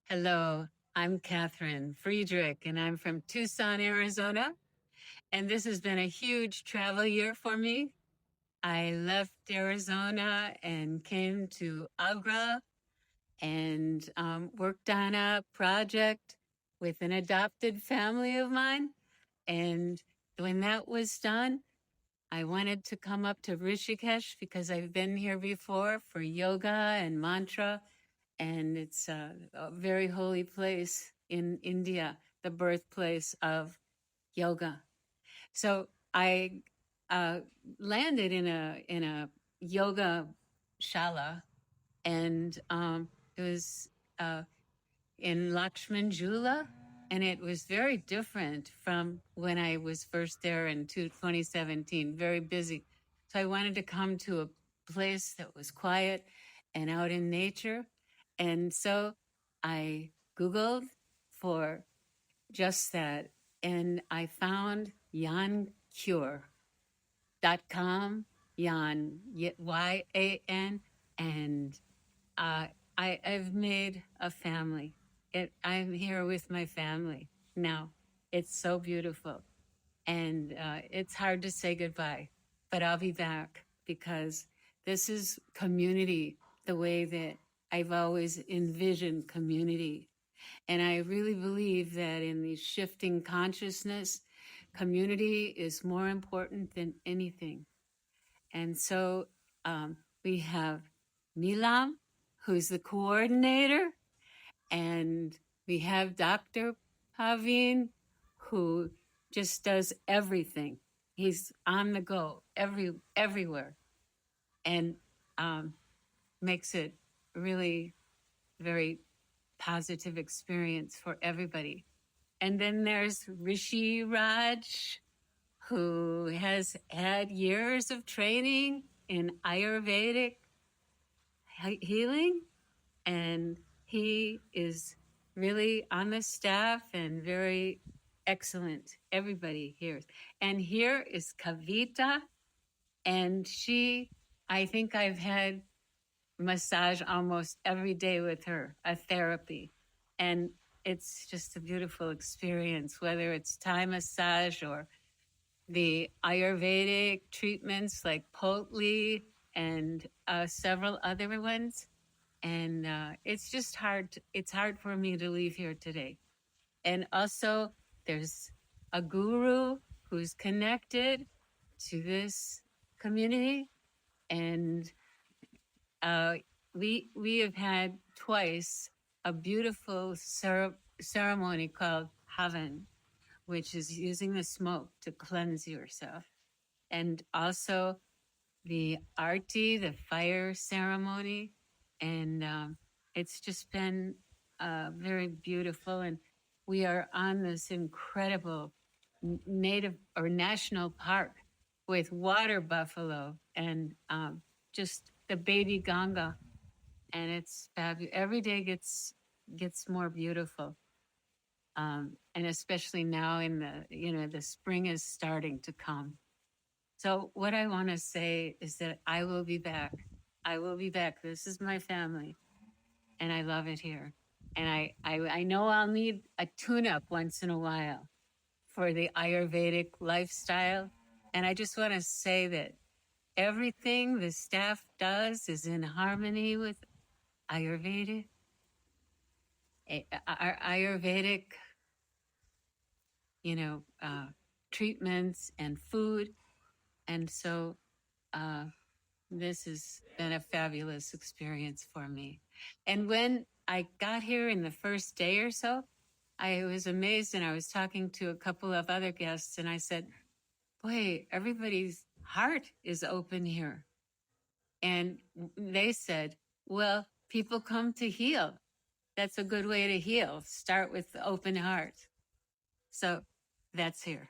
Hello, I'm Catherine Friedrich, and I'm from Tucson, Arizona. And this has been a huge travel year for me. I left Arizona and came to Agra and worked on a project with an adopted family of mine. And when that was done, I wanted to come up to Rishikesh because I've been here before for yoga and mantra, and it's a very holy place in India, the birthplace of yoga. So I landed in a yoga shala, and it was in Lakshman Jula, and it was very different from when I was first there in 2017, very busy. So I wanted to come to a place that was quiet and out in nature. And so I Googled for just that, and I found yancure.com, Yan, Y-A-N, and I've made a family. I'm here with my family now. It's so beautiful. And it's hard to say goodbye, but I'll be back because this is community the way that I've always envisioned community. And I really believe that in the shifting consciousness, community is more important than anything. And so we have Nilam, who's the coordinator, and we have Dr. Pavin, who just does everything. He's on the go everywhere, and makes it really very positive experience for everybody. And then there's Rishi Raj, who has had years of training in Ayurvedic healing, and he is really on the staff and very excellent. Everybody here. And here is Kavita, and I think I've had massage almost every day with her, a therapy. And it's just a beautiful experience, whether it's Thai massage or the Ayurvedic treatments like Potli and several other ones. And it's just hard. It's hard for me to leave here today. And also, there's a guru who's connected to this community, and we have had twice a beautiful ceremony called havan, which is using the smoke to cleanse yourself, and also the arti, the fire ceremony, and it's just been very beautiful. And we are on this incredible native or national park with water buffalo and just the baby Ganga, and it's fabulous. Every day gets more beautiful, and especially now in the spring is starting to come. So what I want to say is that I will be back. I will be back. This is my family, and I love it here. And I know I'll need a tune-up once in a while for the Ayurvedic lifestyle. And I just want to say that everything the staff does is in harmony with Ayurveda, our Ayurvedic, treatments and food. And so this has been a fabulous experience for me. And when I got here in the first day or so, I was amazed, and I was talking to a couple of other guests, and I said, boy, everybody's heart is open here. And they said, well, people come to heal. That's a good way to heal. Start with the open heart. So that's here.